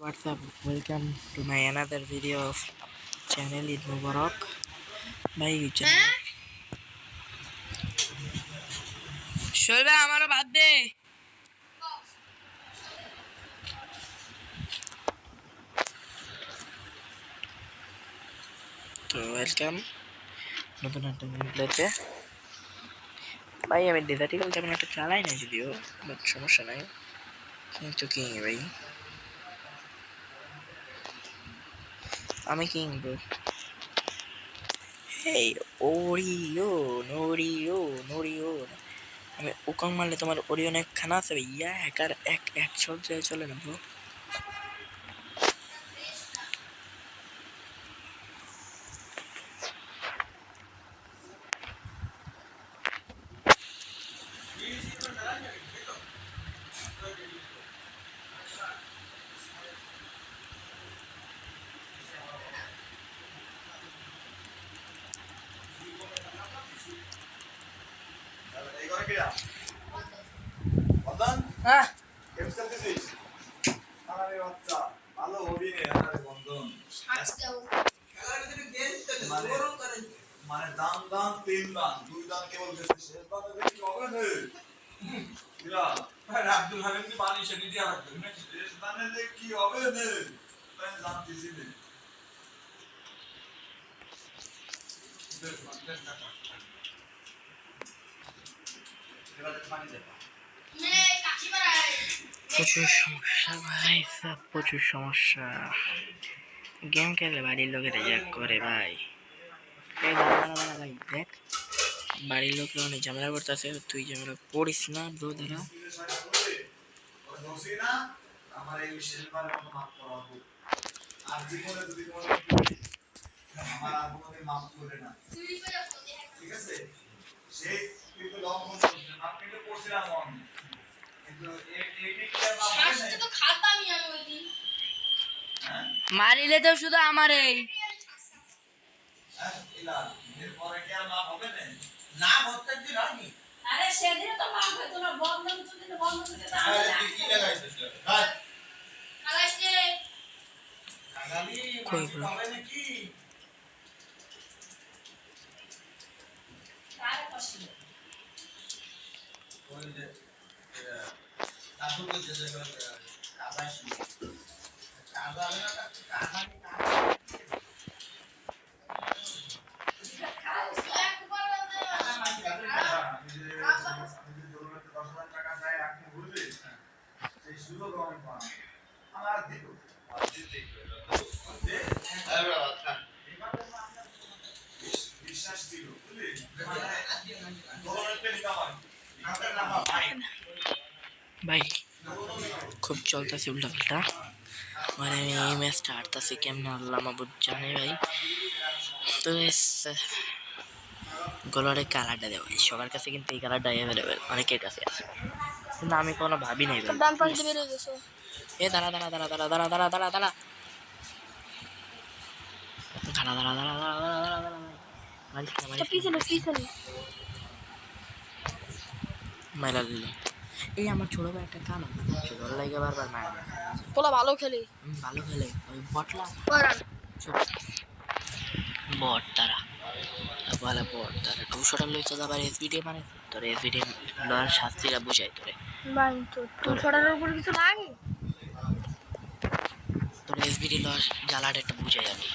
What's up? Welcome to my another video of channel Eid Mubarak. My channel. শোলবে আমারও বাদ দে। তো welcome নতুন একটা গেম প্লেতে। ভাই আমি ডেজার্টিক্যাল তেমন একটা চালাই না যদিও, বাট সমস্যা নাই। কিন্তু কিং ভাই, আমি কিং ব্রো। হেই ওরিও নোরিও নোরিও, আমি ওকং মারলে তোমার ওরিয়নের খানা আছে ভাইয়া। হ্যাকার এক শট যায় চলে না ব্রো। মানে দান দান তিন দান দুই দান কেবল শেষ দানে দেখি হবে না আব্দুল হামিদ কি পানি সে নিতে রাখবে না শেষ দানে দেখি হবে না তাই জানতেছি না প্রচুর সমস্যা ভাই, সব প্রচুর সমস্যা। গেম খেলে বাড়ির লোকের রেজাক করে ভাই। এই দাঁড়া ভাই, দেখ বাড়ির লোকের অনেক ঝামেলা করতেছে, তুই ঝামেলা করিস না ব্রো। দাঁড়া আমার এই শেষবারের মতো মাফ করাবো, আর জীবনে যদি মনে আমার আর কোনোদিন মাফ করবে না, ঠিক আছে? সেই কিন্তু লঙ্ঘন করছেন, আপনি তো করছিলাম আমি, কিন্তু মারিলে তো শুধু আমার এই এরপরে কি আর মাফ হবে না হতে দিন আমি। আরে সেদিন তো মাফ হইতো না, বন্ধ দিতে বন্ধ দিতে তো আমি কি লাগাইছিস কাজ কালাইছে কাগালি কই ব্রো? হবে নাকি কারে পছন্দ ওই যে আসল যে কাজাইছি কাজালে না কাজানি ভাই খুব চলতেছে উল্টা পাল্টা, মানে আমি এই ম্যাচটা হারতেছি কেমনে আল্লাহ মাবুদ জানে ভাই। তো গোলারে কালারটা দেবো সবার কাছে, কিন্তু এই কালারটা অ্যাভেলেবেল অনেকের কাছে আছে, কিন্তু আমি কোনো ভাবি নাই ভাই। এ দাঁড়া দাঁড়া দাঁড়া দাঁড়া দাঁড়া দাঁড়া দাঁড়া দাঁড়া দাঁড়া দাঁড়া দাঁড়া দাঁড়া দাঁড়া দাঁড়া দাঁড়া মাইরা দিল। এই আমার ছোট ভাই একটা কান ওর লাগে বারবার মারা পোলা ভালো খেলে, ভালো খেলে ওই বটলা বট তারা বলে বট তারা 200টা লইতে আবার এসবিডি মানে তোর এসবিডি লওয়ার শাস্তিরা বুঝাই তোরে ভাই তো 200টার উপর কিছু লাগে। তোর এসবিডি লওয়ার জ্বালাটা একটু বুঝাই আমি।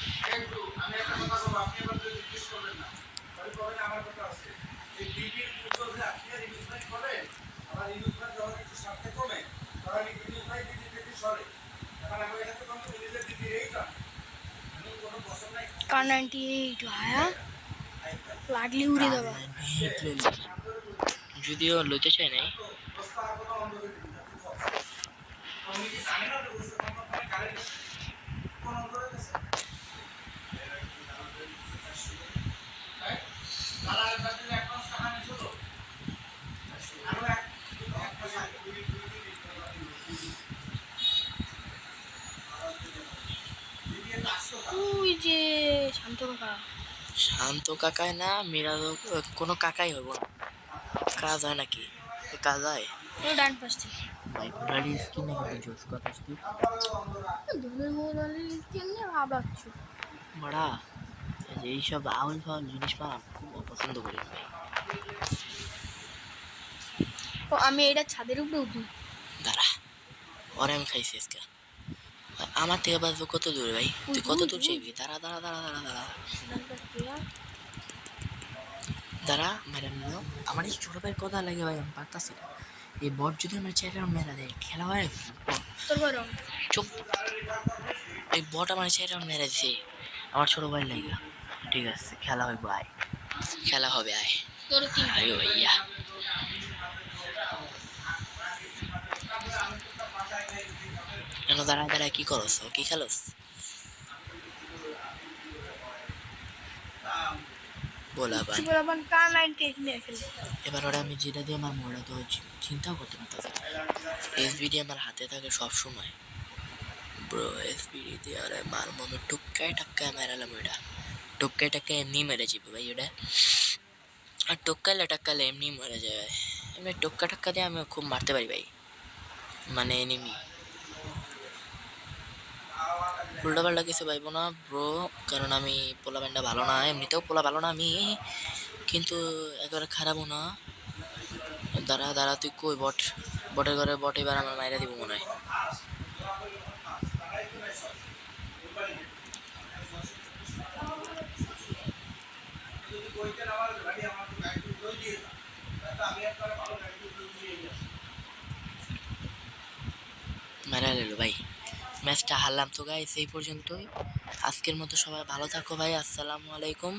কার 98 ভায়া লাগলি উড়ে যাবা। যদিও লইতে চাই নাই, ওই যে শান্ত কাকা, শান্ত কাকাই না মিরাজ কোনো কাকাই হইব না। কাজ হয় নাকি? কাজ হয় ডান পাশ থেকে ভাই ঘোড়ারি স্কিন নাকি জোস কথা আবড়াচ্ছু। বড়া এই যে এইসব আউল ফাউল জিনিস পাওয়া খুব অপছন্দ করি ভাই। ও আমি এটা ছাদের উপরে উঠি। দাঁড়া, ওরে আমি খাইছি আজকে। আমার থেকে বাঁচবো কত দূর ভাই? তুই কত দূর যাবি? দাঁড়া দাঁড়া দাঁড়া দাঁড়া দাঁড়া দাঁড়া, মেরে নিল। আমার এই ছোট ভাইয়ের কথা লাগে ভাই, আমি পারতাছি না। এই বট যদি আমার চার রাউন্ড মেরা দেয় খেলা হয়। তোর বরং চুপ, এই বট আমার চার রাউন্ড মেরে দিছে আমার ছোট ভাই লাগে। ঠিক আছে, খেলা হইব, আয় খেলা হবে, আয় তোর তিন আয় ভাইয়া। কেন দাঁড়ায় দাঁড়ায় কি করস? কি খেলোস? বলা ভাই, বরাবর কার নাইন টেক নিয়ে খেলি। এবার ওরা আমি যেটা দিয়ে আমার মোড়া তো চিন্তাও করতে পারতাম। এসবিডি আমার হাতে থাকে সব সময় ব্রো। এসবিডি দিয়ে আরে মার মনে টুক্কায় টাক্কায় মেরালাম ওইটা। টুক্কায় টাক্কায় এমনি মেরে যাবে ভাই ওটা। আর টুক্কালে টাক্কালে এমনি মরে যায়। এমনি টুক্কা টাক্কা দিয়ে আমি খুব মারতে পারি ভাই, মানে এনিমি। উল্টা পাল্টা কিছু পাইবো না ব্রো, কারণ আমি পোলা ব্যান্ডটা ভালো না, এমনিতেও পোলা ভালো না আমি, কিন্তু একেবারে খারাপও না। দাঁড়া দাঁড়া, তুই কই বট? বটের ঘরে বট এবার আমার মাইরা দিব মনে হয়। মারা গেল ভাই, ম্যাচটা হারলাম তো গাইস। এই পর্যন্তই আজকের মতো, সবাই ভালো থাকো ভাই, আসসালামু আলাইকুম।